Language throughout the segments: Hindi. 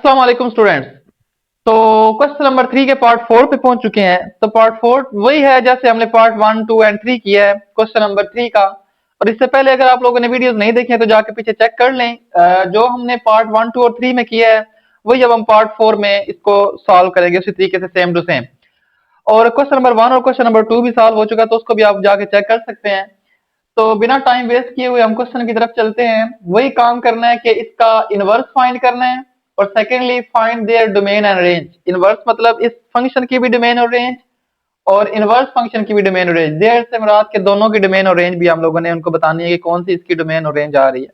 अस्सलाम वालेकुम स्टूडेंट्स। तो क्वेश्चन नंबर 3 के पार्ट 4 पे पहुंच चुके हैं। तो पार्ट 4 वही है जैसे हमने पार्ट 1, 2 एंड 3 किया है क्वेश्चन नंबर 3 का। और इससे पहले अगर आप लोगों ने वीडियोस नहीं देखे हैं तो जाके पीछे चेक कर लें। जो हमने पार्ट 1, 2 और 3 में किया है वही अब हम पार्ट 4 में इसको सॉल्व करेंगे उसी तरीके से सेम टू सेम। और क्वेश्चन नंबर 1 और क्वेश्चन नंबर 2 भी सॉल्व हो चुका है तो उसको भी आप जाके चेक कर सकते हैं। तो बिना टाइम वेस्ट किए हुए हम क्वेश्चन की तरफ चलते हैं। वही काम करना है कि इसका इनवर्स फाइंड करना है और secondly find there domain and range. Inverse मतलब इस फंक्शन की भी डोमेन और रेंज और इनवर्स फंक्शन की भी डोमेन और रेंज। देयर से मुराद के दोनों की डोमेन और रेंज भी हम लोगों ने उनको बतानी है कि कौन सी इसकी डोमेन और रेंज आ रही है।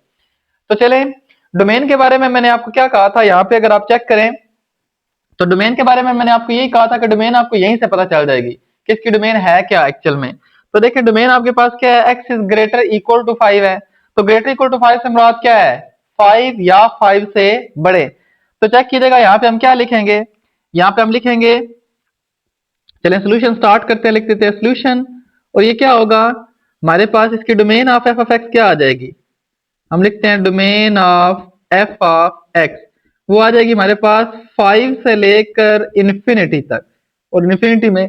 तो चले डोमेन के बारे में मैंने आपको क्या कहा था, यहाँ पे अगर आप चेक करें तो डोमेन के बारे में मैंने आपको यही कहा था कि डोमेन आपको यहीं से पता चल जाएगी कि इसकी डोमेन है क्या एक्चुअल में। तो देखिए डोमेन आपके पास क्या है, x is greater equal to 5 है। तो ग्रेटर इक्वल टू 5 से मुराद क्या है, 5 या 5 से बड़े। तो चेक कीजिएगा यहाँ पे हम क्या लिखेंगे, यहाँ पे हम लिखेंगे, चलें सोल्यूशन स्टार्ट करते हैं, लिख देते हैं सोल्यूशन। और ये क्या होगा, हमारे पास इसकी domain of F of x क्या आ जाएगी, हम लिखते हैं domain of F of x, वो आ जाएगी हमारे पास 5 से लेकर इन्फिनिटी तक। और इन्फिनिटी में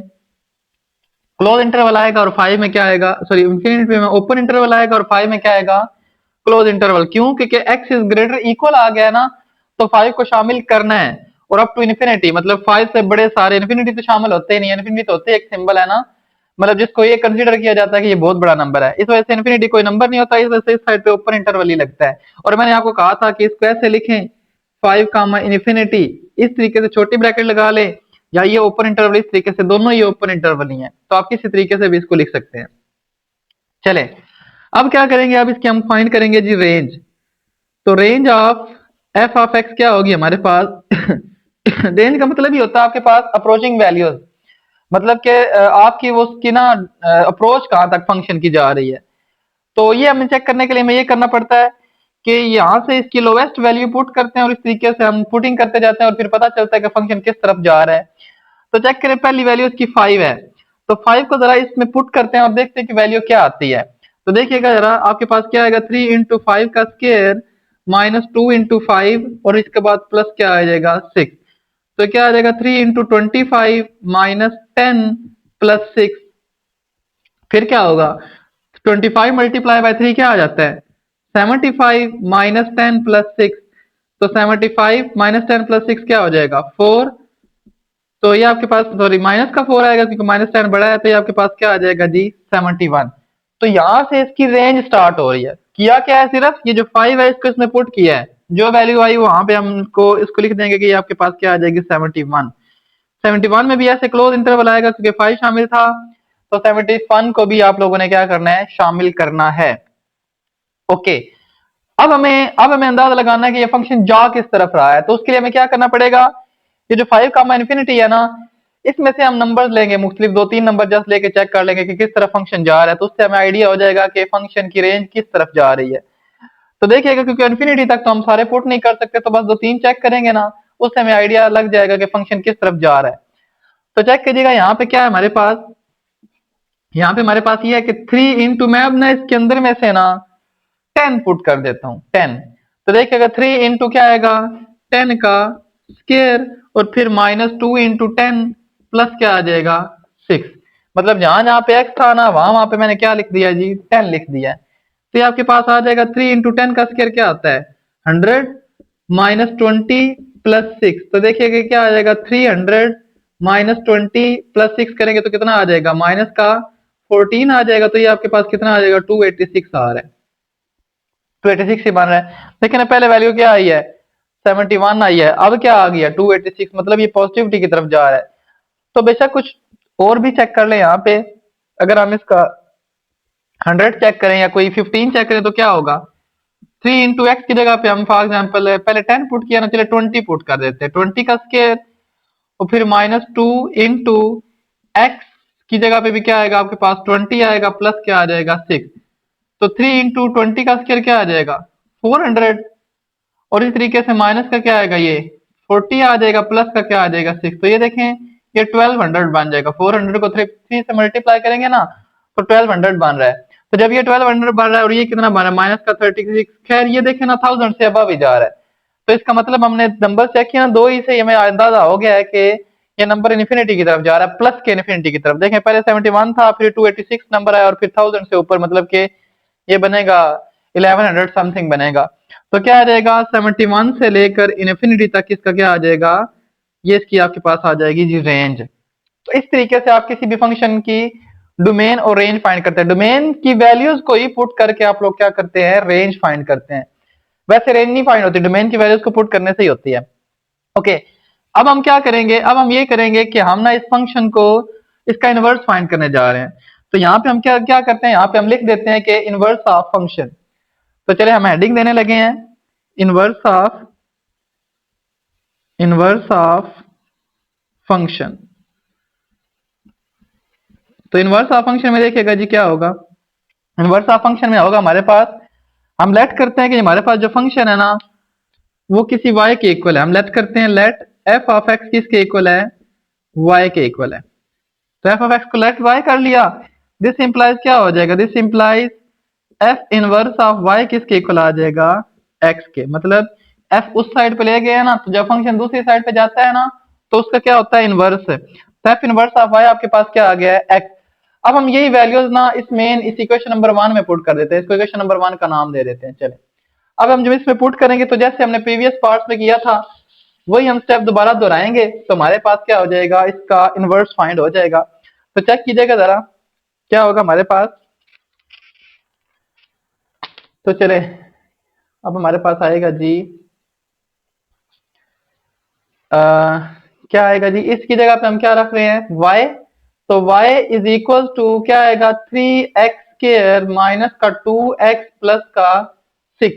क्लोज इंटरवल आएगा और 5 में क्या आएगा, सॉरी इन्फिनिटी में ओपन इंटरवल आएगा और 5 में क्या आएगा, क्लोज इंटरवल। क्यों, क्योंकि एक्स इज ग्रेटर इक्वल आ गया ना, तो 5 को शामिल करना है। और अप टू इन्फिनिटी मतलब 5 से बड़े सारे, इन्फिनिटी तो शामिल होते ही नहीं, इन्फिनिटी तो होते ही एक सिंबल है ना, मतलब जिसको ये कंसीडर किया जाता है कि ये बहुत बड़ा नंबर है। इस वजह से इन्फिनिटी कोई नंबर नहीं होता, इस वजह से इस साइड पे ओपन इंटरवल ही लगता है। और मैंने आपको कहा था कि इसको ऐसे लिखें 5 कामा इन्फिनिटी, इस तरीके से छोटी ब्रैकेट लगा ले, या ये ओपन इंटरवल इस तरीके से, दोनों ये ओपन इंटरवल ही है, तो आप किसी तरीके से भी इसको लिख सकते हैं। चले अब क्या करेंगे, अब इसकी हम फाइंड करेंगे जी रेंज। तो range of F of x क्या होगी हमारे पास रेंज का मतलब ही होता है आपके पास अप्रोचिंग वैल्यूज, मतलब कि आपकी वो उसकी ना अप्रोच कहां तक फंक्शन की जा रही है। तो ये हमें चेक करने के लिए हमें ये करना पड़ता है कि यहाँ से इसकी लोवेस्ट वैल्यू पुट करते हैं और इस तरीके से हम पुटिंग करते जाते हैं और फिर पता चलता है कि फंक्शन किस तरफ जा रहा है। तो चेक करें, पहली वैल्यू इसकी 5 है, तो 5 को जरा इसमें पुट करते हैं और देखते हैं कि वैल्यू क्या आती है। तो देखिएगा जरा, आपके पास क्या आएगा, 3 इंटू 5 का स्केयर माइनस 2 इंटू 5 और इसके बाद प्लस क्या आ जाएगा 6। तो क्या आ जाएगा 3 इंटू 25 माइनस 10 प्लस 6। फिर क्या होगा, 25 मल्टीप्लाई बाय 3 क्या आ जाता है, 75 माइनस 10 प्लस 6। तो 75 माइनस 10 प्लस 6 क्या हो जाएगा 4। तो ये आपके पास सॉरी माइनस का 4 आएगा क्योंकि माइनस 10 बड़ा है, तो ये आपके पास क्या आ जाएगा जी 71। तो यहां से इसकी रेंज स्टार्ट हो रही है। किया क्या है, सिर्फ ये जो 5 है इसको इसमें पुट किया है, जो वैल्यू आई वहां पे हम इसको लिख देंगे कि ये आपके पास क्या आ जाएगी 71। 71 में भी ऐसे क्लोज इंटरवल आएगा क्योंकि 5 शामिल था, तो 71 को भी आप लोगों ने क्या करना है, शामिल करना है। ओके, अब हमें अंदाजा लगाना है कि ये फंक्शन जा किस तरफ रहा है। तो उसके लिए हमें क्या करना पड़ेगा, ये जो 5 कामा इन्फिनिटी है ना, इसमें से हम नंबर्स लेंगे, मुख्तलिफ 2-3 नंबर जस्ट लेके चेक कर लेंगे कि किस तरफ फंक्शन जा रहा है, तो उससे हमें आइडिया हो जाएगा कि फंक्शन की रेंज किस तरफ जा रही है। तो देखिएगा क्योंकि इन्फिनिटी तक तो हम सारे पुट नहीं कर सकते, तो बस 2-3 चेक करेंगे ना, उससे हमें आइडिया लग जाएगा कि फंक्शन किस तरफ जा रहा है। तो चेक कीजिएगा यहाँ पे क्या है हमारे पास, यहाँ पे हमारे पास ये है कि 3 इंटू, मैं अब ना इसके अंदर में से ना 10 पुट कर देता हूँ 10। तो देखिएगा 3 इंटू क्या आएगा 10 का स्केयर और फिर माइनस 2 इंटू 10 प्लस क्या आ जाएगा 6। मतलब जहां जहां पे x था ना, वहां वहां पे मैंने क्या लिख दिया जी 10 लिख दिया है। तो ये आपके पास आ जाएगा 3 इंटू 10 का स्केयर क्या आता है 100 माइनस 20 प्लस 6। तो देखिएगा क्या आ जाएगा 300 माइनस 20 प्लस 6 करेंगे तो कितना आ जाएगा, माइनस का 14 आ जाएगा। तो ये आपके पास कितना आ जाएगा 286 आ रहा है, 286 ही बन रहा है। लेकिन पहले वैल्यू क्या आई है 71 आई है, अब क्या आ गया 286, मतलब ये पॉजिटिविटी की तरफ जा रहा है। तो बेशक कुछ और भी चेक कर ले यहाँ पे, अगर हम इसका 100 चेक करें या कोई 15 चेक करें तो क्या होगा, 3 इंटू एक्स की जगह पे हम फॉर एग्जाम्पल पहले 10 पुट किया ना, चले 20 पुट कर देते हैं, 20 का स्केयर और फिर माइनस 2 इंटू एक्स की जगह पे भी क्या आएगा आपके पास 20 आएगा प्लस क्या आ जाएगा 6। तो 3 इंटू 20 का स्केयर क्या आ जाएगा 400 और इस तरीके से माइनस का क्या आएगा ये 40 आ जाएगा प्लस का क्या आ जाएगा 6। तो ये देखें ये 1200 बन जाएगा, 400 को 3 से मल्टीप्लाई करेंगे ना तो 1200 बन रहा है। तो जब ये 1200 बन रहा है और ये कितना बन रहा है माइनस का 36, खैर ये देखें ना 1000 से अबव ही जा रहा है। तो इसका मतलब हमने नंबर चेक किया ना, दो ही से हमें अंदाजा हो गया है कि ये नंबर इन्फिनिटी की तरफ जा रहा है, प्लस के इन्फिनिटी की तरफ। देखें पहले 71 था, फिर 286 नंबर आया और फिर 1000 से ऊपर, मतलब कि ये बनेगा 1100 समथिंग बनेगा। तो क्या आ जाएगा 71 से लेकर इन्फिनिटी तक इसका क्या आ जाएगा, ये इसकी आपके पास आ जाएगी जी रेंज। तो इस तरीके से आप किसी भी फंक्शन की डोमेन और रेंज फाइंड करते हैं। डोमेन की वैल्यूज को ही पुट करके आप लोग क्या करते हैं, रेंज फाइंड करते हैं। वैसे रेंज नहीं फाइंड होती, डोमेन की वैल्यूज को पुट करने से ही होती है। ओके, अब हम क्या करेंगे, अब हम ये करेंगे कि हम ना इस फंक्शन को, इसका इनवर्स फाइंड करने जा रहे हैं। तो यहाँ पे हम क्या क्या करते हैं, यहाँ पे हम लिख देते हैं कि इनवर्स ऑफ फंक्शन। तो चले हम हेडिंग देने लगे हैं, इनवर्स ऑफ फंक्शन। तो इनवर्स ऑफ फंक्शन में देखिएगा जी क्या होगा, इनवर्स ऑफ फंक्शन में होगा हमारे पास, हम लेट करते हैं कि हमारे पास जो फंक्शन है ना वो किसी y के इक्वल है। हम लेट करते हैं लेट f ऑफ x किसके इक्वल है, y के इक्वल है। तो f ऑफ x को लेट y कर लिया, दिस इंप्लाइज क्या हो जाएगा, this implies f inverse of y किसके इक्वल आ जाएगा, x के। मतलब f उस साइड पे ले गए ना, तो जब फंक्शन दूसरी साइड पे जाता है ना तो उसका क्या होता है, इनवर्स है। तो f इनवर्स ऑफ y आपके पास क्या आ गया है, x। अब हम यही वैल्यूज ना इस मेन इस इक्वेशन नंबर 1 में पुट कर देते हैं, इसको इक्वेशन नंबर 1 का नाम दे देते हैं। चले अब हम जब इसमें पुट करेंगे तो जैसे हमने प्रीवियस पार्ट्स में किया था वही हम स्टेप दोबारा दोहराएंगे, तो हमारे पास क्या हो जाएगा, इसका इनवर्स फाइंड हो जाएगा। तो चेक कीजिएगा जरा क्या होगा हमारे पास। तो चले अब हमारे पास आएगा जी आ, क्या आएगा जी, इसकी जगह पे हम क्या रख रहे हैं, y। तो y इज इक्वल टू क्या आएगा, 3x स्क्वायर माइनस का 2x प्लस का 6।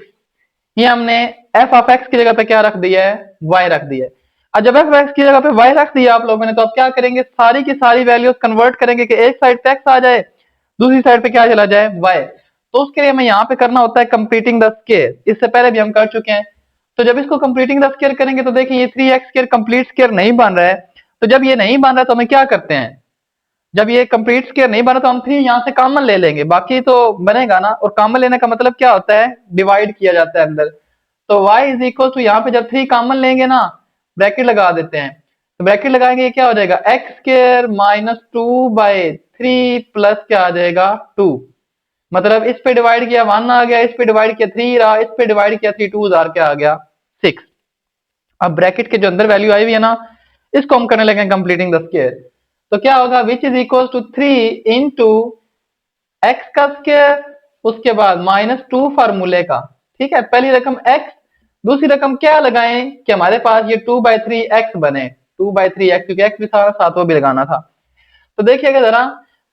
ये हमने f ऑफ x की जगह पे क्या रख दिया है, y रख दिया है। और जब f ऑफ x की जगह पे y रख दिया आप लोगों ने, तो आप क्या करेंगे, सारी की सारी वैल्यूज कन्वर्ट करेंगे कि एक साइड पे x आ जाए, दूसरी साइड पे क्या चला जाए, y। तो उसके लिए हमें यहाँ पे करना होता है कंप्लीटिंग द स्क्वायर, इससे पहले भी हम कर चुके हैं। तो जब इसको कंप्लीटिंग द स्क्वायर करेंगे तो देखिए ये 3x स्क्वायर कंप्लीट स्क्वायर नहीं बन रहा है। तो जब ये नहीं बन रहा तो हमें क्या करते हैं, जब ये कंप्लीट स्क्वायर नहीं बना तो हम 3 यहाँ से कॉमन ले लेंगे, बाकी तो बनेगा ना। और कॉमन लेने का मतलब क्या होता है, डिवाइड किया जाता है अंदर। तो y इज इक्वल टू यहाँ पे जब 3 कॉमन लेंगे ना, ब्रैकेट लगा देते हैं। तो ब्रैकेट लगाएंगे ये क्या हो जाएगा, एक्स स्क्वायर माइनस 2/3 प्लस क्या आ जाएगा 2। मतलब इस पे डिवाइड किया 1 आ गया, इस पे डिवाइड किया 3 रहा, इस पे डिवाइड किया 3, 2 क्या आ गया 6। अब ब्रैकेट के जो अंदर वैल्यू आई हुई है ना, इसको हम करने लगे कंप्लीटिंग द स्क्वायर। तो क्या होगा, which is equal to 3 into x का स्क्वायर, उसके बाद -2 फार्मूले का। ठीक है, पहली रकम x, दूसरी रकम क्या लगाएं कि हमारे पास ये 2/3x बने, 2/3x, क्योंकि x भी था साथ वो भी लगाना था। तो देखिएगा जरा,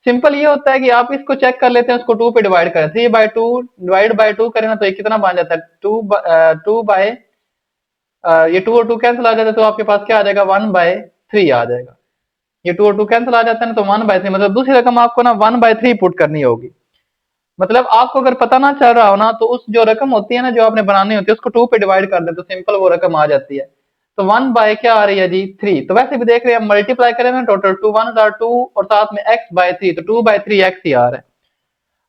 सिंपल ये होता है कि आप इसको चेक कर लेते हैं, उसको 2 पे डिवाइड करें, 3/2 डिवाइड बाय 2 करें ना तो ये कितना बन जाता है, 2 बाय ये 2 और 2 कैंसिल आ जाता है, तो आपके पास क्या आ जाएगा 1/3 आ जाएगा। ये 2 और 2 कैंसिल आ जाता है ना, तो 1/3, मतलब दूसरी रकम आपको ना 1/3 पुट करनी होगी। मतलब आपको अगर पता ना चल रहा हो ना, तो उस जो रकम होती है ना जो आपने बनानी होती है उसको 2 पे डिवाइड कर दे तो सिंपल वो रकम आ जाती है। तो 1 बाय क्या आ रही है जी 3। तो वैसे भी देख रहे हैं, मल्टीप्लाई करें ना, टोटल 2 1 आर 2 और साथ में x/3, तो 2/3x ही आ रहा है।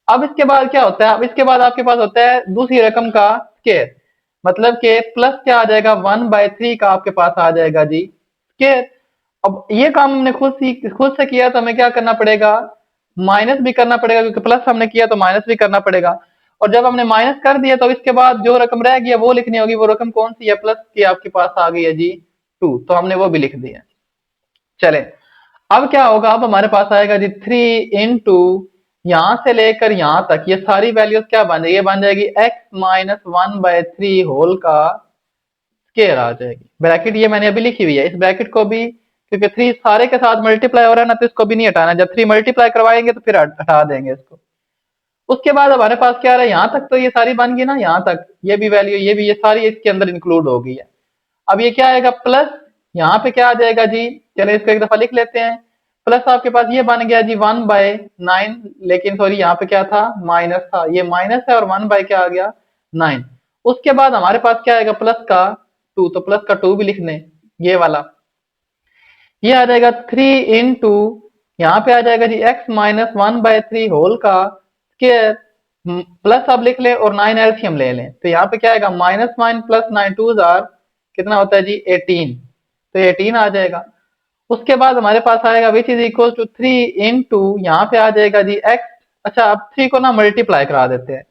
अब इसके बाद क्या होता है, अब इसके बाद आपके पास होता है दूसरी रकम का स्क्वायर, मतलब के प्लस क्या आ जाएगा 1/3 का आपके पास आ जाएगा जी स्क्वायर। अब ये काम हमने खुद से किया, तो हमें क्या करना पड़ेगा, माइनस भी करना पड़ेगा, क्योंकि प्लस हमने किया तो माइनस भी करना पड़ेगा। और जब हमने माइनस कर दिया तो इसके बाद जो रकम रह गई है वो लिखनी होगी। वो रकम कौन सी है, प्लस की आपके पास आ गई है जी 2, तो हमने वो भी लिख दी है। चले अब क्या होगा, अब हमारे पास आएगा जी 3 इंटू यहां से लेकर यहां तक ये सारी वैल्यूज क्या बन जाएगी, ये बन जाएगी x-1/3 होल का स्क्वायर आ जाएगी। ब्रैकेट ये मैंने अभी लिखी हुई है, इस ब्रैकेट को भी, क्योंकि 3 सारे के साथ मल्टीप्लाई हो रहा है ना, तो इसको भी नहीं हटाना। जब 3 मल्टीप्लाई करवाएंगे तो फिर हटा देंगे इसको। उसके बाद हमारे पास क्या आ रहा है, यहाँ तक तो ये सारी बन गई ना, यहाँ तक ये भी वैल्यू, ये भी, ये सारी इसके अंदर इंक्लूड हो गई है। अब ये क्या आएगा प्लस, यहाँ पे क्या आ जाएगा जी, चलो इसको एक दफा लिख लेते हैं। प्लस आपके पास ये बन गया जी 1/9, लेकिन सॉरी यहाँ पे क्या था, माइनस था, ये माइनस है, और 1 बाय क्या आ गया 9। उसके बाद हमारे पास क्या आएगा प्लस का 2, तो प्लस का 2 भी लिख दें, ये वाला। ये आ जाएगा 3 इंटू यहाँ पे आ जाएगा जी x-1/3 होल का स्क्वायर, प्लस आप लिख लें और 9 एलसीएम ले लें, तो यहाँ पे क्या आएगा -9 + 9 2 आर कितना होता है जी 18, तो 18 आ जाएगा। उसके बाद हमारे पास आएगा which is equal to 3 into, यहाँ पे आ जाएगा जी एक्स। अच्छा, अब 3 को ना मल्टीप्लाई करा देते हैं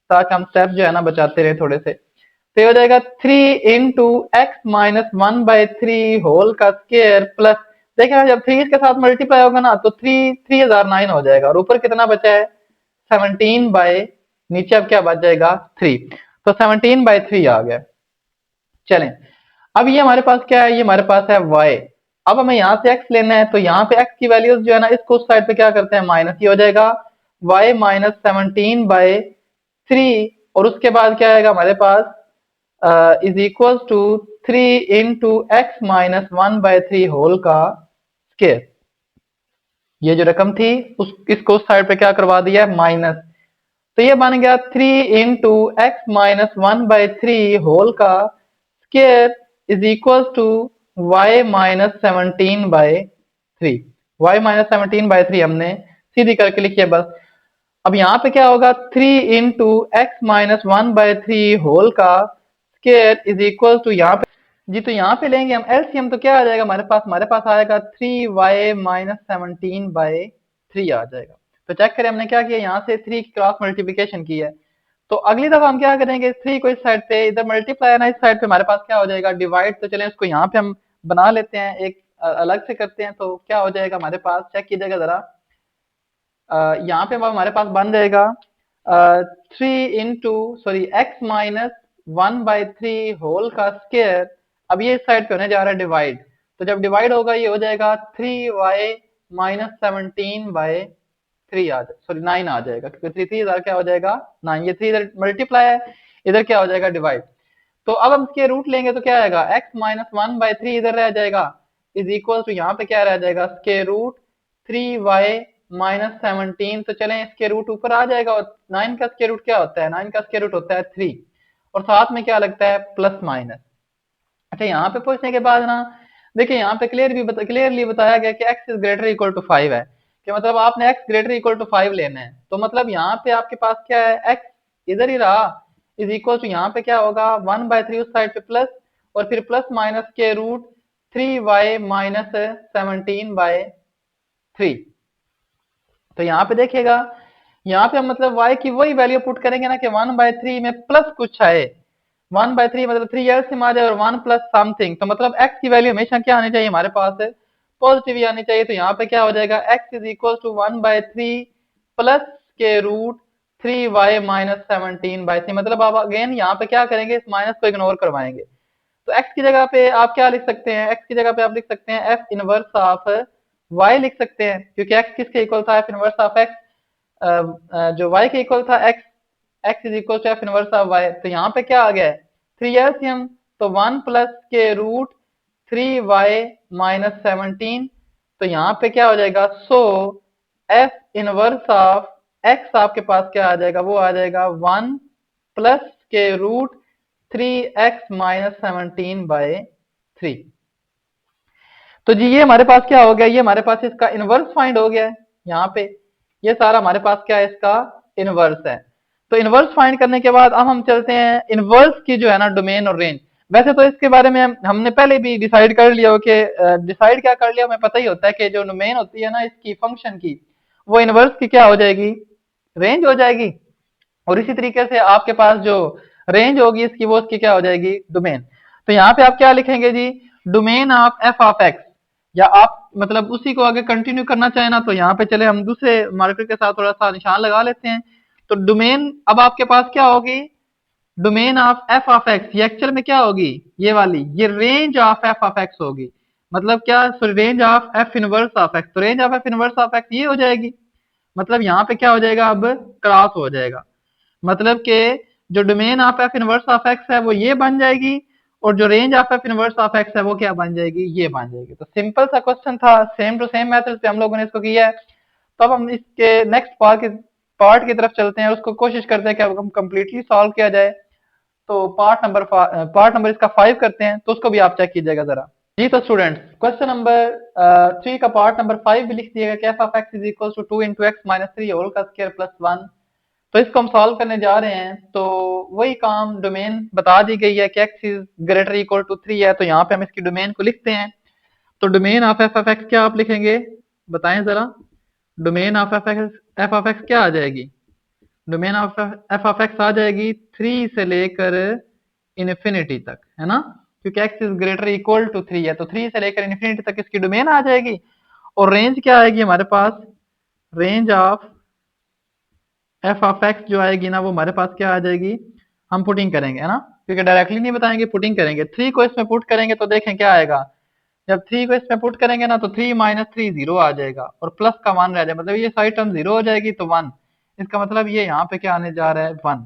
ताकि हम स्टेप जो है ना बचाते रहे थोड़े से। तो ये हो जाएगा 3 इंटू एक्स माइनस 1/3 होल का स्केयर प्लस, देखिए जब 3 इसके साथ मल्टीप्लाई होगा ना तो 3009 हो जाएगा, और ऊपर कितना बचा है 17 बाय, नीचे अब क्या बच जाएगा 3, तो 17/3 आ गया। चलें, अब ये हमारे पास क्या है, ये हमारे पास है y। अब हमें यहाँ से x लेना है, तो यहाँ पे x की वैल्यूज जो है ना इसको उस साइड पे क्या करते हैं माइनस, ही हो जाएगा y माइनस 17/3, और उसके बाद क्या आएगा हमारे पास is equal to 3 into x minus 1/3 whole का स्केयर। ये जो रकम थी उस इसको उस साइड पे क्या करवा दिया है माइनस, तो ये बन गया 3 इंटू एक्स माइनस 1/3 होल का square is equal to y minus 17/3। Y minus 17/3 हमने सीधी करके लिखी है बस। अब यहाँ पे क्या होगा 3 इंटू एक्स माइनस 1/3 होल का स्केयर इज इक्वल टू, यहाँ पे जी तो यहाँ पे लेंगे हम एलसीएम, तो क्या आ जाएगा हमारे पास आएगा 3y माइनस 17/3 आ जाएगा। तो चेक करें हमने क्या किया, यहाँ से 3 की क्रॉस मल्टीप्लिकेशन की है। तो अगली दफा हम क्या करेंगे 3 को इस साइड पे, इधर मल्टीप्लाई है ना, इस साइड पे हमारे पास क्या हो जाएगा डिवाइड। तो चलें उसको यहाँ पे हम बना लेते हैं, एक अलग से करते हैं। तो क्या हो जाएगा हमारे पास, चेक कीजिएगा जरा, यहाँ पे अब हमारे पास बन जाएगा 3 into sorry x minus 1/3 whole का स्केयर। अब ये इस साइड पे होने जा रहा है डिवाइड, तो जब डिवाइड होगा ये हो जाएगा 3y माइनस 17/3 आ जाए, सॉरी 9 आ जाएगा, क्योंकि 3 3 इधर क्या हो जाएगा 9, ये 3 इधर मल्टीप्लाई है, इधर क्या हो जाएगा डिवाइड। तो अब हम इसके रूट लेंगे तो क्या आएगा x माइनस 1/3 इधर रह जाएगा इज इक्वल टू, यहाँ पे क्या रह जाएगा स्केयर रूट 3y माइनस 17। तो चलें इसके रूट ऊपर आ जाएगा, और 9 का स्केयर रूट क्या होता है, 9 का स्केयर रूट होता है 3, और साथ में क्या लगता है प्लस माइनस। अच्छा, यहाँ पे पूछने के बाद ना देखिए यहाँ पे क्लियरली बताया गया कि x is greater equal to 5 है, कि मतलब आपने x ग्रेटर इक्वल टू 5 लेना है। तो मतलब यहाँ पे आपके पास क्या है x इधर ही रहा इज इक्वल टू, यहाँ पे क्या होगा 1/3 उस साइड पे प्लस, और फिर प्लस माइनस के रूट 3y माइनस 17/3। तो यहाँ पे देखिएगा, यहाँ पे हम मतलब y की वही वैल्यू पुट करेंगे ना कि 1/3 में प्लस कुछ है, 1/3 मतलब 3 एलसीएम आ जाए और 1 प्लस समथिंग, तो मतलब x की वैल्यू हमेशा क्या आनी चाहिए हमारे पास पॉजिटिव ही आनी चाहिए। तो यहाँ पे क्या हो जाएगा x is equal to 1/3 plus के रूट 3y माइनस 17/3, मतलब आप अगेन यहाँ पे क्या करेंगे इस माइनस को इग्नोर करवाएंगे। तो x की जगह पे आप क्या लिख सकते हैं, x की जगह पे आप लिख सकते हैं f इनवर्स ऑफ y लिख सकते हैं, क्योंकि x किसके इक्वल था f इनवर्स ऑफ x, जो y के इक्वल था x is equal to f inverse of y। तो यहाँ पे क्या आ गया है 3 एलसीएम, तो 1 प्लस के रूट 3y माइनस 17। तो यहाँ पे क्या हो जाएगा, सो f इनवर्स ऑफ x आपके पास क्या आ जाएगा, वो आ जाएगा 1 प्लस के रूट 3x माइनस 17/3। तो जी ये हमारे पास क्या हो गया, ये हमारे पास इसका इनवर्स फाइंड हो गया है। यहाँ पे ये सारा हमारे पास क्या है इसका इनवर्स है। तो इनवर्स फाइंड करने के बाद अब हम चलते हैं इनवर्स की जो है ना डोमेन और रेंज। वैसे तो इसके बारे में हमने पहले भी डिसाइड कर लिया हो कि डिसाइड क्या कर लिया, हमें पता ही होता है कि जो डोमेन होती है ना इसकी फंक्शन की, वो इनवर्स की क्या हो जाएगी रेंज हो जाएगी, और इसी तरीके से आपके पास जो रेंज होगी इसकी वो उसकी क्या हो जाएगी डोमेन। तो यहाँ पे आप क्या लिखेंगे g domain of F of x, या आप मतलब उसी को आगे कंटिन्यू करना चाहे ना तो यहाँ पे चले हम दूसरे मार्कर के साथ थोड़ा सा निशान लगा लेते हैं। तो डोमेन अब आपके पास क्या होगी domain of F of x, ये एक्चुअल में क्या होगी ये वाली, ये range of F of x होगी। मतलब क्या, sorry range of f inverse of x, तो range of f inverse of x ये हो जाएगी। मतलब यहाँ पे क्या हो जाएगा अब क्रॉस हो जाएगा, मतलब कि जो domain of f inverse of x है वो ये बन जाएगी, और जो range of f inverse of x है वो क्या बन जाएगी ये बन जाएगी। तो सिंपल सा क्वेश्चन था, सेम टू सेम मेथड से हम लोगों ने इसको किया है। तो अब हम इसके नेक्स्ट पार्ट की तरफ चलते हैं, उसको कोशिश करते हैं कि अब हम कंप्लीटली सॉल्व किया जाए। तो पार्ट नंबर इसका 5 करते हैं, तो उसको भी आप चेक कीजिएगा जरा। जी तो स्टूडेंट्स क्वेश्चन नंबर 3 का पार्ट नंबर 5 भी लिख दिएगा कि f of x is equal to 2 into x minus 3 whole का स्क्वायर प्लस 1। तो इसको हम सॉल्व करने जा रहे हैं। तो वही काम, डोमेन बता दी गई है कि x is greater equal to 3 है, तो यहाँ पे हम इसकी डोमेन को लिखते हैं। तो domain of F of x क्या आप लिखेंगे, बताएं जरा। Domain of F of x क्या आ जाएगी, domain of F of x आ जाएगी 3 से लेकर इन्फिनिटी तक, है ना, क्योंकि x is greater equal to 3 है, तो 3 से लेकर इन्फिनिटी तक इसकी डोमेन आ जाएगी। और रेंज क्या आएगी हमारे पास, range of F of x जो आएगी ना, वो हमारे पास क्या आ जाएगी, हम पुटिंग करेंगे, है ना, क्योंकि डायरेक्टली नहीं बताएंगे, पुटिंग करेंगे। 3 को इसमें पुट करेंगे तो देखें क्या आएगा, जब 3 को इसमें पुट करेंगे ना, तो 3 माइनस 3 जीरो आ जाएगा, और प्लस का 1 रह जाएगा, मतलब ये सारी टर्म जीरो हो जाएगी, तो 1। इसका मतलब ये यहाँ पे क्या आने जा रहा है, 1।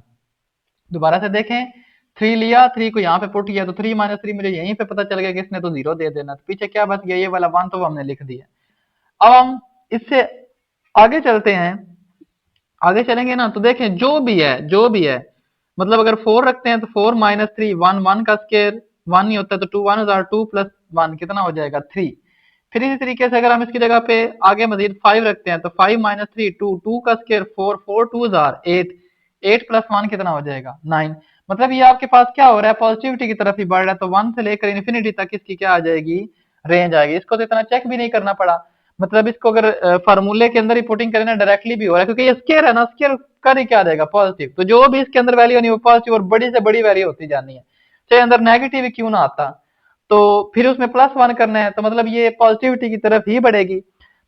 दोबारा से देखें, 3 लिया, 3 को यहाँ पे पुट किया, तो 3 माइनस 3 मुझे यहीं पे पता चल गया कि इसने तो जीरो दे देना, तो पीछे क्या बच गया, ये वाला 1 तो वो हमने लिख दिया। अब हम इससे आगे चलते हैं, आगे चलेंगे ना, तो देखें जो भी है, मतलब अगर 4 रखते हैं तो 4 माइनस 3 1, 1 का स्केयर 1 ही होता है, तो 2 1 हजार 2 प्लस 1 कितना हो जाएगा 3। फिर इसी तरीके से अगर हम इसकी जगह पे आगे मजीद 5 रखते हैं तो 5 माइनस 3 2, 2 का स्केयर 4, 4 2 हजार 8, 8 प्लस 1 कितना हो जाएगा 9। मतलब ये आपके पास क्या हो रहा है, पॉजिटिविटी की तरफ ही बढ़ रहा है, तो 1 से लेकर इन्फिनिटी तक इसकी क्या आ जाएगी, रेंज आएगी। इसको तो इतना चेक भी नहीं करना पड़ा, मतलब इसको अगर फार्मूले के अंदर ही पुटिंग करें ना, डायरेक्टली भी हो रहा है, क्योंकि ये स्केयर है ना, स्केयर कर ही क्या देगा, पॉजिटिव, तो जो भी इसके अंदर वैल्यू नहीं वो पॉजिटिव और बड़ी से बड़ी वैल्यू होती जानी है, चाहे अंदर नेगेटिव क्यों ना आता। तो फिर उसमें प्लस 1 करना है, तो मतलब ये पॉजिटिविटी की तरफ ही बढ़ेगी।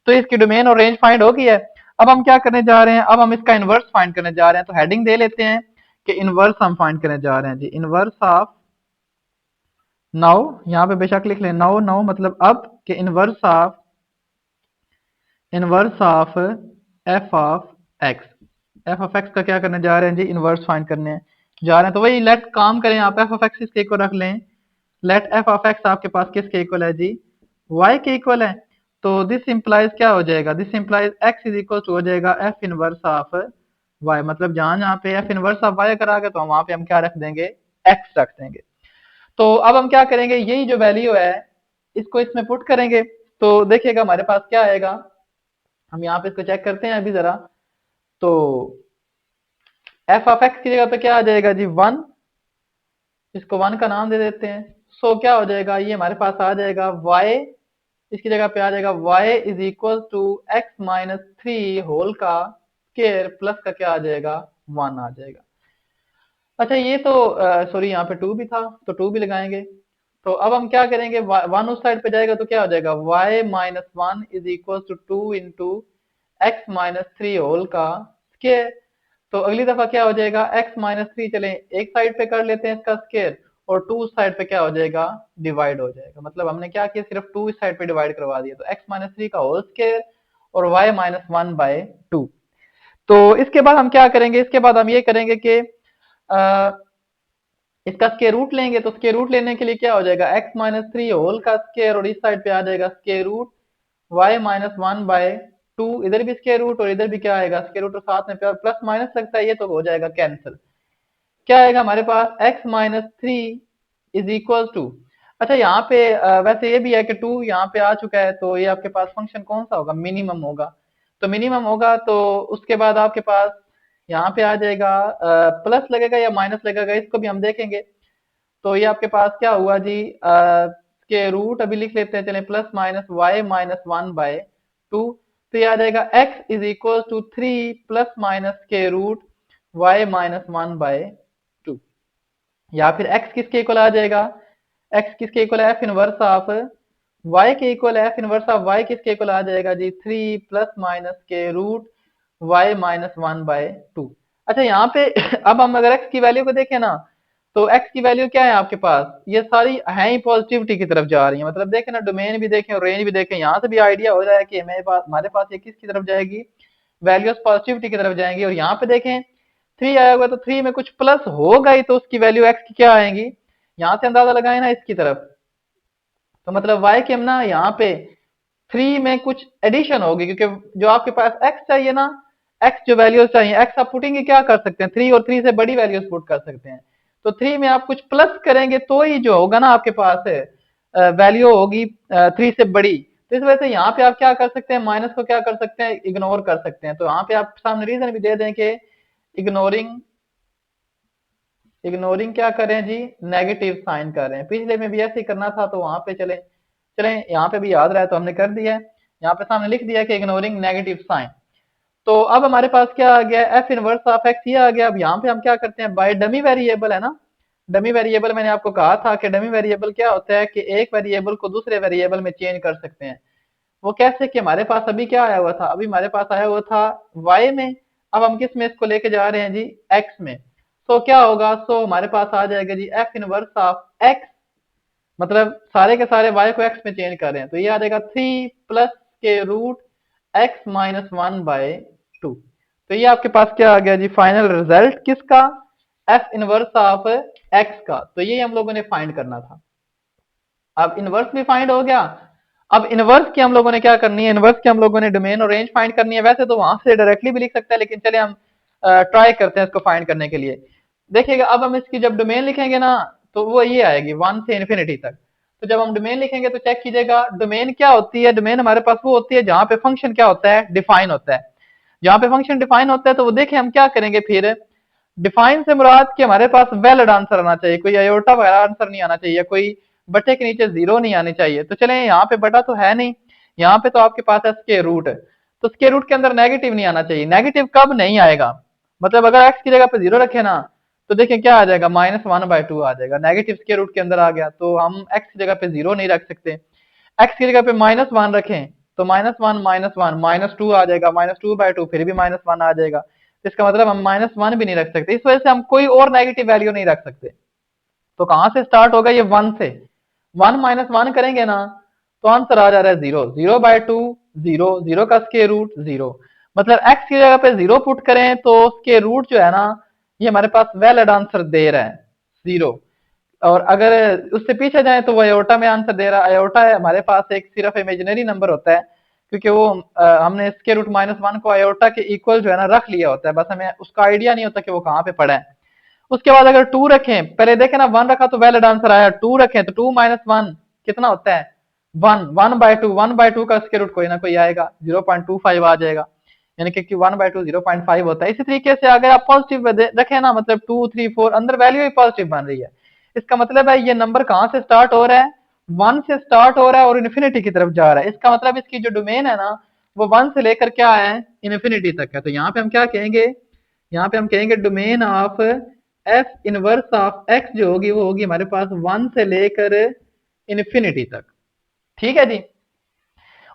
तो इसकी डोमेन और रेंज फाइंड हो गई है। अब हम क्या करने जा रहे हैं, अब हम इसका इनवर्स फाइंड करने जा रहे हैं, तो हेडिंग दे लेते हैं कि इनवर्स हम फाइंड करने जा रहे हैं जी, इनवर्स ऑफ नाउ, यहाँ पे बेशक लिख लें नाउ, नाउ मतलब अब, कि inverse of F of x, F of x का क्या करने जा रहे हैं जी, इनवर्स फाइंड करने जा रहे हैं। तो वही लेट काम करें, आप एफ ऑफ एक्स इसके इक्वल रख लें, लेट एफ ऑफ एक्स आपके पास किसके इक्वल है जी, वाई के इक्वल है। तो दिस इंप्लाइज क्या हो जाएगा, this implies x is equal to हो जाएगा एफ इनवर्स ऑफ वाई, मतलब जहां जहां पे एफ इनवर्स ऑफ वाई अगर आ गया तो वहां पे हम क्या रख देंगे, एक्स रख देंगे। तो अब हम क्या करेंगे, यही जो वैल्यू है इसको इसमें पुट करेंगे, तो देखिएगा हमारे पास क्या आएगा। हम यहाँ पे इसको चेक करते हैं अभी जरा। तो एफ ऑफ एक्स की जगह पे क्या आ जाएगा जी, 1, इसको 1 का नाम दे देते हैं। सो क्या हो जाएगा, ये हमारे पास आ जाएगा y, इसकी जगह पे आ जाएगा y is equal to x minus 3 whole का स्केयर प्लस का क्या आ जाएगा, 1 आ जाएगा। अच्छा ये तो सॉरी यहाँ पे 2 भी था, तो 2 भी लगाएंगे। तो अब हम क्या करेंगे, 1 उस साइड पे जाएगा तो क्या हो जाएगा, y minus 1 is equal to 2 into x minus 3 whole का स्केयर। तो अगली दफा क्या हो जाएगा, x माइनस 3 चले एक साइड पे कर लेते हैं इसका स्केयर, और 2 उस साइड पे क्या हो जाएगा, डिवाइड हो जाएगा। मतलब हमने क्या किया, सिर्फ 2 इस साइड पे डिवाइड करवा दिया, तो x माइनस 3 का होल स्केयर और y माइनस 1 बाय 2। तो इसके बाद हम क्या करेंगे, इसके बाद हम ये करेंगे कि इसका स्केयर रूट लेंगे। तो स्केयर रूट लेने के लिए क्या हो जाएगा, x माइनस 3 होल का स्केयर, और इस साइड पे आ जाएगा square root y minus 1 by 2, इधर भी स्केयर रूट और इधर भी क्या आएगा स्केयर रूट, और साथ में प्लस माइनस लगता है, ये तो हो जाएगा कैंसिल। क्या आएगा हमारे पास, x minus 3 is equal to, अच्छा यहाँ पे वैसे ये भी है कि 2 यहाँ पे आ चुका है, तो ये आपके पास फंक्शन कौन सा होगा, मिनिमम होगा। तो मिनिमम होगा तो उसके बाद आपके पास यहाँ पे आ जाएगा प्लस लगेगा या माइनस लगेगा, इसको भी हम देखेंगे। तो ये आपके पास क्या हुआ जी, के रूट अभी लिख लेते हैं, चले plus minus y minus 1 by 2। तो ये आ जाएगा x is equal to 3 plus minus के रूट वाई माइनस 1 बाय 2, या फिर x किसके इक्वल आ जाएगा, x किसके इक्वल है, एफ इनवर्स ऑफ y के इक्वल है, एफ इनवर्स ऑफ y किसके इक्वल आ जाएगा जी, 3 प्लस माइनस के रूट y माइनस 1 बाय 2। अच्छा यहाँ पे अब हम अगर x की वैल्यू को देखें ना, तो x की वैल्यू क्या है आपके पास, ये सारी है ही पॉजिटिविटी की तरफ जा रही है, मतलब देखें ना, डोमेन भी देखें और रेंज भी देखें, यहाँ से भी आइडिया हो जाए कि हमारे पास ये किसकी तरफ जाएगी, वैल्यूज पॉजिटिविटी की तरफ जाएंगी। और यहाँ पे देखें 3 आया हुआ, तो 3 में कुछ प्लस होगा ही, तो उसकी वैल्यू x की क्या आएंगी, यहाँ से अंदाजा लगाए ना इसकी तरफ। तो मतलब y की हम ना यहाँ पे 3 में कुछ एडिशन होगी, क्योंकि जो आपके पास x चाहिए ना, x जो वैल्यूज चाहिए, x आप पुटिंग क्या कर सकते हैं, 3 और 3 से बड़ी वैल्यूज पुट कर सकते हैं। तो 3 में आप कुछ प्लस करेंगे तो ही जो होगा ना आपके पास वैल्यू होगी 3 से बड़ी। तो इस वजह से यहाँ पे आप क्या कर सकते हैं, माइनस को क्या कर सकते हैं, इग्नोर कर सकते हैं। तो यहाँ पे आप सामने रीजन भी दे दें कि इग्नोरिंग इग्नोरिंग क्या कर रहे हैं जी, नेगेटिव साइन कर रहे हैं। पिछले में भी ऐसे ही करना था, तो वहां पे चले चले यहाँ पे भी याद रहा है तो हमने कर दिया है। यहाँ पे सामने लिख दिया कि इग्नोरिंग नेगेटिव साइन। तो अब हमारे पास क्या आ गया, एफ इनवर्स ऑफ एक्स ये आ गया। अब यहाँ पे हम क्या करते हैं, बाय डमी वेरिएबल है ना। डमी वेरिएबल मैंने आपको कहा था कि डमी वेरिएबल क्या होता है कि एक वेरिएबल को दूसरे वेरिएबल में चेंज कर सकते हैं। वो कैसे कि हमारे पास अभी क्या आया हुआ था, अभी हमारे पास आया हुआ था y में। अब हम किस में इसको लेके जा रहे हैं जी, x में। तो क्या होगा, सो हमारे पास आ जाएगा जी एफ इनवर्स ऑफ x, मतलब सारे के सारे y को x में चेंज कर रहे हैं, तो ये आ जाएगा 3 प्लस के रूट x माइनस 1/2। तो ये आपके पास क्या आ गया जी, फाइनल रिजल्ट किसका, एफ इनवर्स ऑफ x का। तो ये हम लोगों ने फाइंड करना था। अब इनवर्स भी फाइंड हो गया। अब इनवर्स की हम लोगों ने क्या करनी है, इनवर्स की हम लोगों ने डोमेन और रेंज फाइंड करनी है। वैसे तो वहां से डायरेक्टली भी लिख सकते हैं, लेकिन चले हम ट्राई करते हैं इसको फाइंड करने के लिए। देखिएगा अब हम इसकी जब डोमेन लिखेंगे ना, तो वो ये आएगी 1 से इन्फिनिटी तक। तो जब हम डोमेन लिखेंगे तो चेक कीजिएगा डोमेन क्या होती है। डोमेन हमारे पास वो होती है जहां पे फंक्शन क्या होता है, डिफाइन होता है। जहां पे फंक्शन डिफाइन होता है तो वो देखें हम क्या करेंगे फिर। डिफाइन से मुराद कि हमारे पास वैलिड आंसर आना चाहिए, कोई अयोटा वाला आंसर नहीं आना चाहिए, कोई बटे के नीचे जीरो नहीं आनी चाहिए। तो चले यहाँ पे बटा तो है नहीं, यहाँ पे तो आपके पास है स्क्वायर रूट, तो स्क्वायर रूट के अंदर नेगेटिव नहीं आना चाहिए। नेगेटिव कब नहीं आएगा, मतलब अगर एक्स की जगह पे जीरो रखे ना, तो देखिए क्या आ जाएगा, -1/2 आ जाएगा। नेगेटिव स्क्वायर रूट के अंदर आ गया, तो हम एक्स की जगह पे जीरो नहीं रख सकते। एक्स की जगह पे -1 रखें तो -1 -1 -2 आ जाएगा, -2/2 फिर भी -1 आ जाएगा। तो इसका मतलब हम -1 भी नहीं रख सकते, इस वजह से हम कोई और नेगेटिव वैल्यू नहीं रख सकते। तो कहां से स्टार्ट होगा, ये 1 से। 1 -1 करेंगे ना, तो आंसर आ जा रहा है 0, 0/2 0, 0 का स्क्वायर रूट 0। मतलब एक्स की जगह पे 0 पुट करें तो स्क्वायर रूट जो है ना, ये हमारे पास वैलिड आंसर दे रहा है 0। और अगर उससे पीछे जाए तो वो अयोटा में आंसर दे रहा है। अयोटा है हमारे पास एक सिर्फ इमेजिनरी नंबर होता है, क्योंकि वो हमने स्क्वायर रूट -1 को अयोटा के इक्वल जो है ना रख लिया होता है, बस हमें उसका आइडिया नहीं होता कि वो कहाँ पे पड़ा है। उसके बाद अगर 2 रखें, पहले देखे ना 1 रखा तो वैलिड आंसर आया, 2 रखें तो 2 -1 कितना होता है 1, 1/2, 1/2 का स्क्वायर रूट कोई ना कोई आएगा, 0.25 आ जाएगा। यानी कि 1/2 0.5 होता है। इसी तरीके से अगर आप पॉजिटिव रखें ना, मतलब 2 3 4 अंदर वैल्यू ही पॉजिटिव बन रही है, इसका मतलब है ये नंबर कहाँ से स्टार्ट हो रहा है, 1 से स्टार्ट हो रहा है और इन्फिनिटी की तरफ जा रहा है। इसका मतलब इसकी जो डोमेन है ना, वो 1 से लेकर क्या है, इन्फिनिटी तक है। तो यहाँ पे हम क्या कहेंगे, यहाँ पे हम कहेंगे domain of f inverse of x जो होगी, वो होगी हमारे पास 1 से लेकर इन्फिनिटी तक। ठीक है जी।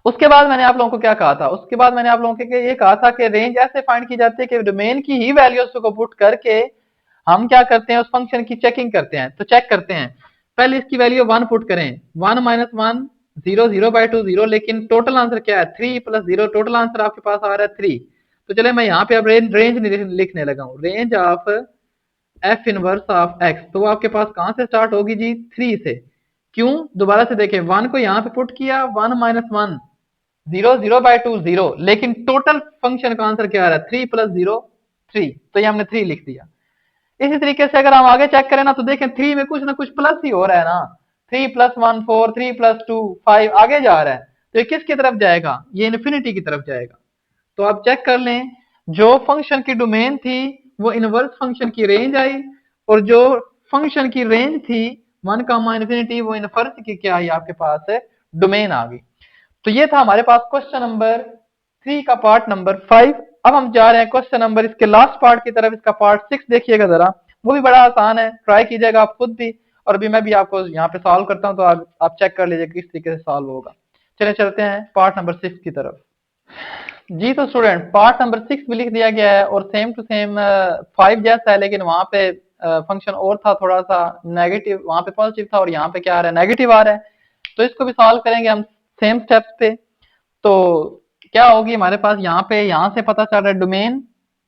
उसके बाद मैंने आप लोगों को क्या कहा था, उसके बाद मैंने आप लोगों को ये कहा था कि रेंज ऐसे फाइंड की जाती है कि डोमेन की ही वैल्यूज को पुट करके हम क्या करते हैं, उस फंक्शन की चेकिंग करते हैं। तो चेक करते हैं, पहले इसकी वैल्यू 1 पुट करें, 1 -1 0, 0/2 0, लेकिन टोटल आंसर क्या है 3 + 0, टोटल आंसर आपके पास आ रहा है 3। तो चले मैं यहाँ पे अब रेंज लिखने लगा हूँ, range of f inverse of x. तो वो आपके पास कहां से स्टार्ट होगी जी, 3 से। क्यों, दोबारा से देखें, 1 को यहाँ पे पुट किया, 1 -1 0, 0/2 0, लेकिन टोटल फंक्शन का आंसर क्या आ रहा है 3 + 0 3, तो ये हमने 3 लिख दिया। इसी तरीके से अगर हम आगे चेक करें ना, तो देखें 3 में कुछ ना कुछ प्लस ही हो रहा है ना, 3 + 1 4, 3 + 2 5 आगे जा रहा है। तो ये किसकी तरफ जाएगा, ये इन्फिनिटी की तरफ जाएगा। तो आप चेक कर लें, जो फंक्शन की डोमेन थी वो इनवर्स फंक्शन की रेंज आई, और जो फंक्शन की रेंज थी 1 कामा इन्फिनिटी, वो इनवर्स की क्या आई आपके पास है, डोमेन आ गई। तो ये था हमारे पास क्वेश्चन नंबर 3 का पार्ट नंबर 5। अब हम जा रहे हैं क्वेश्चन नंबर इसके लास्ट पार्ट की तरफ, इसका पार्ट 6 देखिएगा जरा, वो भी बड़ा आसान है, ट्राई कीजिएगा आप खुद भी, और अभी मैं भी आपको यहाँ पे सॉल्व करता हूँ, तो आप चेक कर लीजिए किस तरीके से सॉल्व होगा। चले चलते हैं पार्ट नंबर 6 की तरफ। जी तो स्टूडेंट, पार्ट नंबर 6 भी लिख दिया गया है और सेम टू सेम 5 जैसा है, लेकिन वहां पे फंक्शन और था थोड़ा सा नेगेटिव, वहां पे पॉजिटिव था और यहाँ पे क्या आ रहा है, नेगेटिव आ रहा है। तो इसको भी सॉल्व करेंगे हम सेम स्टेप्स पे। तो क्या होगी हमारे पास, यहाँ से पता चल रहा है डोमेन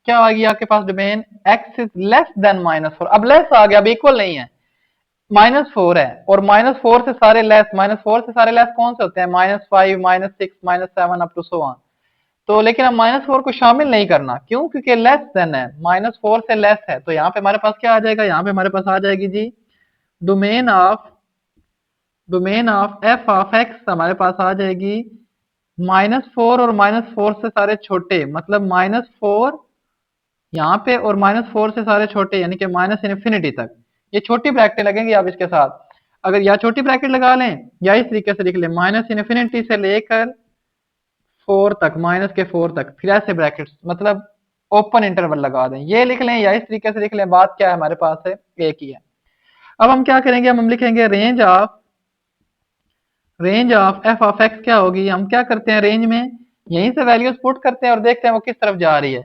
क्या आ गई आपके पास, domain x is less than -4। अब लेस आ गया, अब इक्वल नहीं है, -4 है, और -4 से सारे लेस, -4 से सारे लेस कौन से होते हैं, -5 -6 -7 अप टू सो ऑन। तो लेकिन अब -4 को शामिल नहीं करना, क्यों, क्योंकि लेस देन है, -4 से लेस है। तो यहाँ पे हमारे पास क्या आ जाएगा, यहाँ पे हमारे पास आ जाएगी g domain of F of x, हमारे पास आ जाएगी -4 और -4 से सारे छोटे, मतलब -4 यहाँ पे और -4 से सारे छोटे यानी कि माइनस इन्फिनिटी तक, ये छोटी ब्रैकेटें लगेंगी आप इसके साथ। अगर या छोटी ब्रैकेट लगा लें या इस तरीके से लिख लें माइनस इन्फिनिटी से लेकर 4 तक, -4 तक, फिर ऐसे ब्रैकेट्स मतलब ओपन इंटरवल लगा दें, ये लिख लें या इस तरीके से लिख लें, बात क्या है हमारे पास है एक ही है। अब हम क्या करेंगे, हम लिखेंगे range of F of x क्या होगी। हम क्या करते हैं रेंज में यहीं से वैल्यूज पुट करते हैं और देखते हैं वो किस तरफ जा रही है।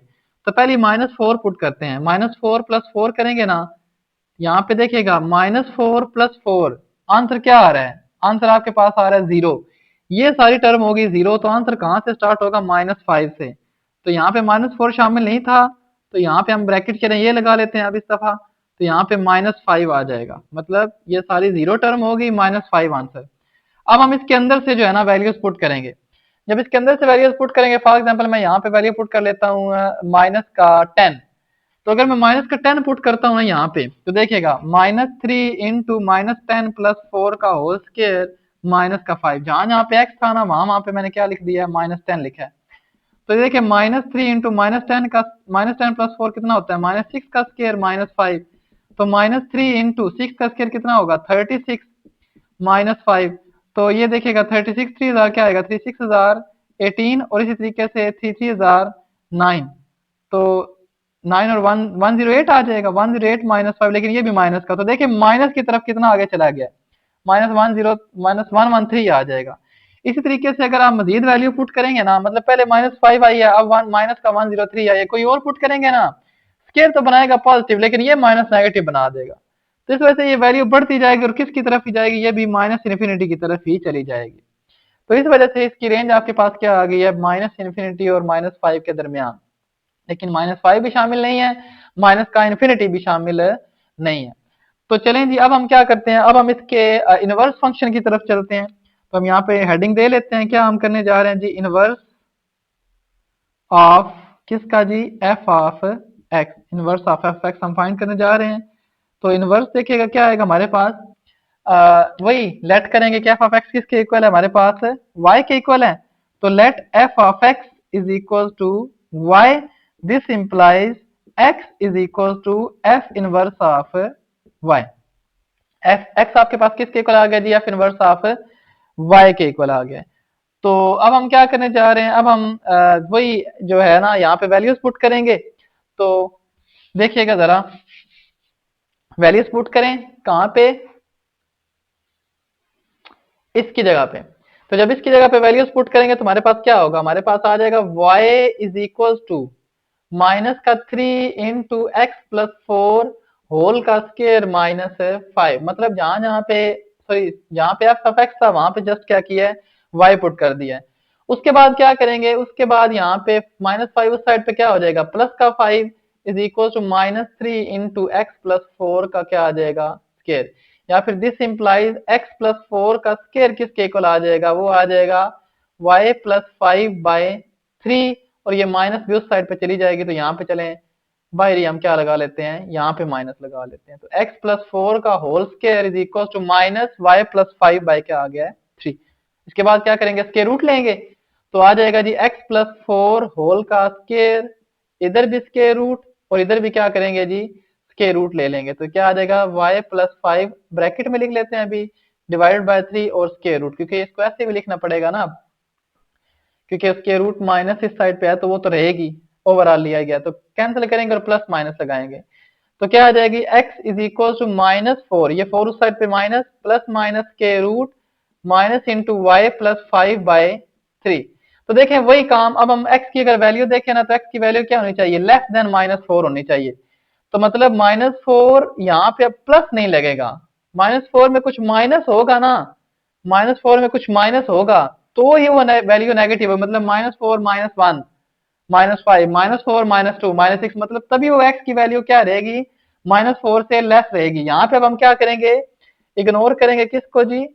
तो पहले -4 पुट करते हैं, -4 + 4 करेंगे ना, यहाँ पे देखिएगा -4 + 4 आंसर क्या आ रहा है, आंसर आपके पास आ रहा है 0। ये सारी टर्म होगी 0, तो आंसर कहाँ से स्टार्ट होगा, -5 से। तो यहाँ पे -4 शामिल नहीं था, तो यहाँ पे हम ब्रैकेट करें ये लगा लेते हैं अब इस दफा, तो यहाँ पे -5 आ जाएगा, मतलब ये सारी 0 टर्म होगी, -5 आंसर। अब हम इसके अंदर से जो है ना वैल्यूज पुट करेंगे। जब इसके अंदर से वैल्यूज पुट करेंगे, फॉर एग्जांपल मैं यहाँ पे वैल्यू पुट कर लेता हूँ -10। तो अगर मैं -10 पुट करता हूँ ना यहाँ पे, तो देखिएगा -3 इंटू -10 + 4 का होल स्केयर -5, जहां जहाँ पे x था ना वहां वहां पे मैंने क्या लिख दिया है, -10 लिखा है। तो ये देखिए -3 इंटू -10 का -10 + 4 कितना होता है, -6 का स्केयर -5। तो -3 इंटू 6 का स्केयर कितना होगा, 36 -5। तो ये देखिएगा 36 3000 क्या आएगा, 36,018, और इसी तरीके से 33,009। तो 9 और 1 108 आ जाएगा, 108 -5, लेकिन ये भी माइनस का, तो देखिए माइनस की तरफ कितना आगे चला गया, -113 आ जाएगा। इसी तरीके से अगर आप मजीद वैल्यू पुट करेंगे ना, मतलब पहले -5 आई है, अब माइनस का 103 आई है, कोई और पुट करेंगे ना, स्केयर तो बनाएगा पॉजिटिव, लेकिन ये माइनस नेगेटिव बना देगा। तो इस वजह से ये वैल्यू बढ़ती जाएगी और किसकी तरफ ही जाएगी, ये भी माइनस इन्फिनिटी की तरफ ही चली जाएगी। तो इस वजह से इसकी रेंज आपके पास क्या आ गई है, -इन्फिनिटी और -5 के दरमियान। लेकिन -5 भी शामिल नहीं है, माइनस का इन्फिनिटी भी शामिल नहीं है। तो चलें जी, अब हम क्या करते हैं, अब हम इसके इनवर्स फंक्शन की तरफ चलते हैं। तो हम यहाँ पे हेडिंग दे लेते हैं, क्या हम करने जा रहे हैं जी, इनवर्स ऑफ किसका g, f of x, inverse of F x हम फाइंड करने जा रहे हैं। तो इनवर्स देखिएगा क्या आएगा हमारे पास, वही लेट करेंगे कि एफ ऑफ एक्स किसके इक्वल है, हमारे पास वाई के इक्वल है। तो let f of x is equal to y, this implies x is equal to f inverse of y. F x आपके पास किसके इक्वल आ गया जी, एफ इनवर्स ऑफ वाई के इक्वल आ गया। तो अब हम क्या करने जा रहे हैं, अब हम वही जो है ना यहाँ पे वैल्यूज पुट करेंगे। तो देखिएगा जरा, वैल्यूज पुट करें कहाँ पे, इसकी जगह पे। तो जब इसकी जगह पे वैल्यूज पुट करेंगे तो हमारे पास क्या होगा, हमारे पास आ जाएगा y is equal to -3 into x plus 4 whole का स्केयर -5। मतलब जहां जहां पे, सॉरी जहां पे एफ ऑफ एक्स था वहां पे जस्ट क्या किया है, y पुट कर दिया है। उसके बाद क्या करेंगे, उसके बाद यहाँ पे -5 उस साइड पे क्या हो जाएगा, प्लस का 5 is equal to -3 into x plus 4 का क्या आ जाएगा, स्केयर। या फिर दिस इंप्लाइज एक्स प्लस 4 का स्केयर किसके इक्वल आ जाएगा, वो आ जाएगा y प्लस 5/3। और ये माइनस भी उस साइड पे चली जाएगी, तो यहाँ पे चलें बाहर ही हम क्या लगा लेते हैं, यहाँ पे माइनस लगा लेते हैं। तो x प्लस 4 का whole square is equal to -y plus 5 by क्या आ गया है, 3। इसके बाद क्या करेंगे, स्केयर रूट लेंगे। तो आ जाएगा जी x प्लस 4 होल का स्केयर, इधर भी स्केयर रूट और इधर भी क्या करेंगे जी, स्केयर रूट ले लेंगे। तो क्या आ जाएगा, y प्लस 5 ब्रैकेट में लिख लेते हैं अभी, डिवाइडेड बाय 3 और स्केयर रूट, क्योंकि इसको ऐसे भी लिखना पड़ेगा ना, क्योंकि उसके रूट माइनस इस साइड पे है तो वो तो रहेगी, ओवरऑल लिया गया तो कैंसिल करेंगे और प्लस माइनस लगाएंगे। तो क्या आ जाएगी, x इज इक्वल टू -4, ये 4 उस साइड पे माइनस, प्लस माइनस के root minus into y plus 5/3। तो देखें वही काम, अब हम x की अगर वैल्यू देखें ना, तो x की वैल्यू क्या होनी चाहिए, लेस देन -4 होनी चाहिए। तो मतलब -4 यहाँ पे अब प्लस नहीं लगेगा, -4 में कुछ माइनस होगा ना, -4 में कुछ माइनस होगा तो ही वो वैल्यू नेगेटिव है। मतलब -4 -1 -5 -4 -2 -6, मतलब तभी वो x की वैल्यू क्या रहेगी, -4 से लेस रहेगी। यहाँ पे अब हम क्या करेंगे, इग्नोर करेंगे किसको जी,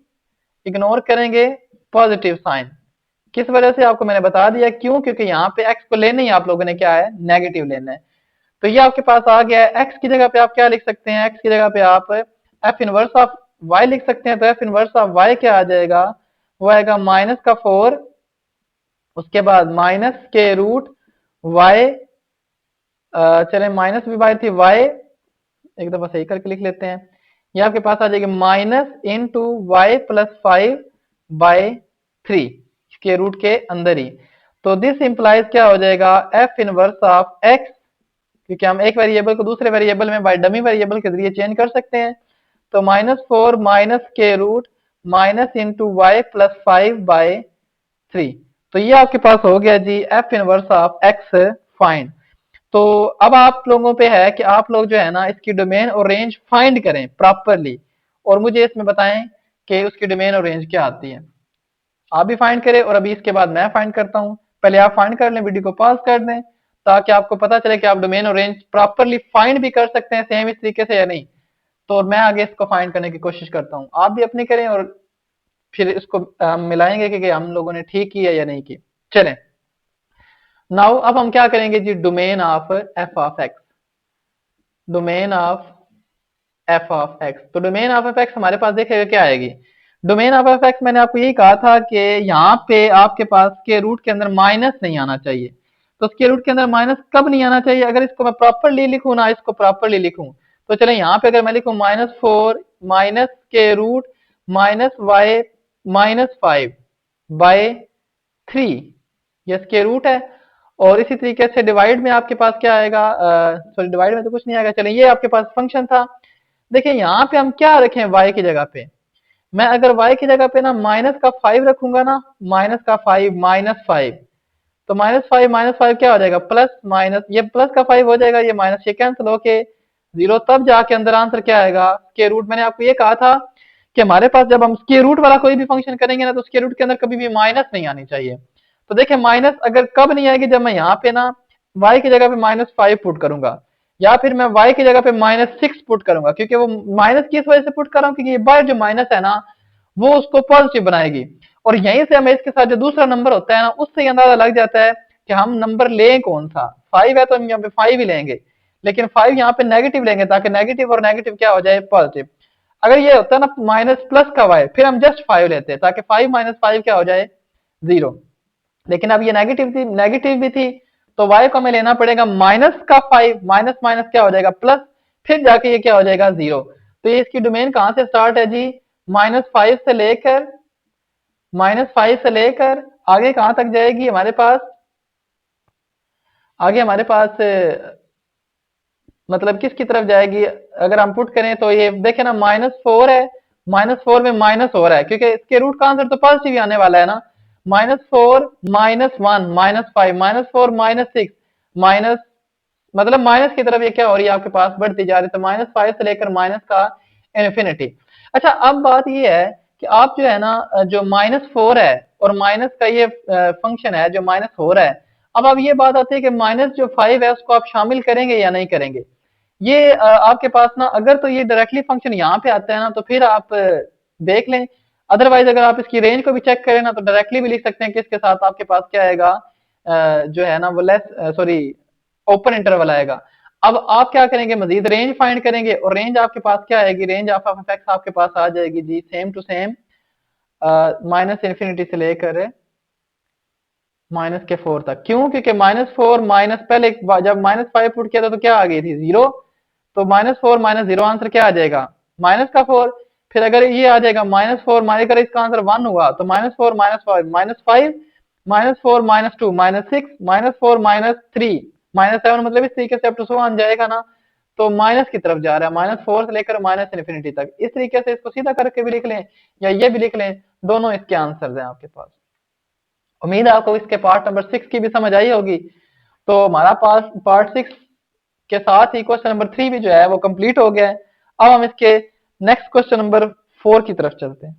इग्नोर करेंगे पॉजिटिव साइन। किस वजह से आपको मैंने बता दिया, क्यों, क्योंकि यहाँ पे x को लेने ही आप लोगों ने क्या है, नेगेटिव लेना है। तो ये आपके पास आ गया है। x की जगह पे आप क्या लिख सकते हैं, x की जगह पे आप f इनवर्स ऑफ y लिख सकते हैं। तो f इनवर्स ऑफ y क्या आ जाएगा, वो आएगा -4, उसके बाद माइनस के रूट y चले माइनस भी बाय थी वाई, एक दफा सही करके लिख लेते हैं। ये आपके पास आ जाएगी माइनस इंटू वाई प्लस 5/3 के रूट के अंदर ही। तो दिस इंप्लाइज क्या हो जाएगा, एफ इनवर्स ऑफ एक्स, क्योंकि हम एक वेरिएबल को दूसरे वेरिएबल में बाय डमी वेरिएबल के जरिए चेंज कर सकते हैं। तो -4 माइनस के root minus into y plus 5/3। तो ये आपके पास हो गया जी f inverse of x find. तो अब आप लोगों पे है कि आप लोग जो है ना इसकी डोमेन और रेंज फाइंड करें प्रॉपरली, और मुझे इसमें बताएं कि उसकी डोमेन और रेंज क्या आती है। आप भी फाइंड करें और अभी इसके बाद मैं फाइंड करता हूं। पहले आप फाइंड कर लें, वीडियो को पॉज कर दें, ताकि आपको पता चले कि आप डोमेन और रेंज प्रॉपरली फाइंड भी कर सकते हैं सेम इस तरीके से या नहीं। तो मैं आगे इसको फाइंड करने की कोशिश करता हूं, आप भी अपनी करें और फिर इसको मिलाएंगे कि हम लोगों ने ठीक की है या नहीं की। चलें, नाउ अब हम क्या करेंगे जी, domain of F of X. Domain of F of x, तो डोमेन ऑफ एफ एक्स हमारे पास देखिएगा क्या आएगी। डोमेन ऑफ एफ एक्स मैंने आपको यही कहा था कि यहाँ पे आपके पास के रूट के अंदर माइनस नहीं आना चाहिए। तो उसके रूट के अंदर माइनस कब नहीं आना चाहिए, अगर इसको मैं प्रॉपरली लिखूं ना, इसको प्रॉपरली लिखूं, तो चले यहाँ पे अगर मैं लिखूं -4 माइनस के रूट माइनस वाई -5/3, ये इसके रूट है। और इसी तरीके से डिवाइड में आपके पास क्या आएगा, सॉरी डिवाइड में तो कुछ नहीं आएगा, चलिए ये आपके पास फंक्शन था। देखिए यहाँ पे हम क्या रखें y की जगह पे, मैं अगर y की जगह पे ना माइनस का 5 रखूंगा ना, माइनस का 5 -5, तो -5 क्या हो जाएगा, प्लस माइनस, ये प्लस का 5 हो जाएगा, ये माइनस ये कैंसिल होके 0, तब जाके अंदर आंसर क्या आएगा, स्क्वायर रूट। मैंने आपको ये कहा था कि हमारे पास जब हम स्क्वायर रूट वाला कोई भी फंक्शन करेंगे ना, तो स्क्वायर रूट के अंदर कभी भी माइनस नहीं आनी चाहिए। तो देखिए माइनस अगर कब नहीं आएगी, जब मैं यहाँ पे ना y की जगह पे -5 पुट करूंगा, या फिर मैं y की जगह पे -6 पुट करूंगा, क्योंकि वो माइनस किस वजह से पुट कर रहा हूँ, क्योंकि ये बार जो माइनस है ना वो उसको पॉजिटिव बनाएगी। और यहीं से हमें इसके साथ जो दूसरा नंबर होता है ना, उससे अंदाजा लग जाता है कि हम नंबर लें कौन सा। 5 है तो हम यहाँ पे 5 ही लेंगे, लेकिन 5 यहाँ पे नेगेटिव लेंगे, ताकि नेगेटिव और नेगेटिव क्या हो जाए, पॉजिटिव। अगर ये होता है ना माइनस प्लस का y, फिर हम जस्ट 5 लेते हैं, ताकि 5 - 5 क्या हो जाए, 0। लेकिन अब ये नेगेटिव थी, नेगेटिव भी थी, तो y को हमें लेना पड़ेगा माइनस का 5, माइनस माइनस क्या हो जाएगा, प्लस, फिर जाके ये क्या हो जाएगा, 0। तो ये इसकी डोमेन कहां से स्टार्ट है जी, -5 से लेकर आगे कहां तक जाएगी हमारे पास, आगे हमारे पास मतलब किसकी तरफ जाएगी, अगर हम पुट करें तो ये देखें ना -4 है, -4 में माइनस हो रहा है, क्योंकि इसके रूट का आंसर तो पॉजिटिव ही आने वाला है ना। -4 -1 -5 -4 -6 माइनस, मतलब माइनस की तरफ ये क्या हो रही है आपके पास, बढ़ती जा रही है। तो -5 से लेकर माइनस का इन्फिनिटी। अच्छा अब बात ये है कि आप जो है ना जो -4 है और माइनस का ये फंक्शन है जो माइनस हो रहा है, अब ये बात आती है कि माइनस जो 5 है उसको आप शामिल करेंगे या नहीं करेंगे। ये आपके पास ना अगर तो ये डायरेक्टली फंक्शन यहाँ पे आता है ना, तो फिर आप देख लें। अदरवाइज अगर आप इसकी रेंज को भी चेक करें ना, तो डायरेक्टली भी लिख सकते हैं कि इसके साथ आपके पास क्या आएगा, जो है ना वो लेस, सॉरी ओपन इंटरवल आएगा। अब आप क्या करेंगे, मजीद रेंज फाइंड करेंगे, और रेंज आपके पास क्या आएगी, रेंज ऑफ एफ एक्स आपके पास आ जाएगी जी same to same minus infinity से लेकर -4 तक। क्यों, क्योंकि -4 माइनस पहले जब -5 पुट किया था तो क्या आ गई थी, 0। तो -4 -0 आंसर क्या आ जाएगा, -4। फिर अगर ये आ जाएगा -4 अगर इसका आंसर 1 हुआ तो -4 -5 -5 -4 -2 -6 -4 -3 -7, मतलब इस तरीके से अप टू 1 जाएगा ना। तो माइनस की तरफ जा रहा है, -4 से लेकर माइनस इन्फिनिटी तक। इस तरीके से इसको सीधा करके भी लिख लें या ये भी लिख लें, दोनों इसके आंसर हैं आपके पास। उम्मीद है आपको इसके पार्ट नंबर 6 की भी समझ आई होगी। तो हमारा पार्ट 6 के साथ ही क्वेश्चन नंबर 3 भी जो है वो कंप्लीट हो गया है। अब हम इसके नेक्स्ट क्वेश्चन नंबर 4 की तरफ चलते हैं।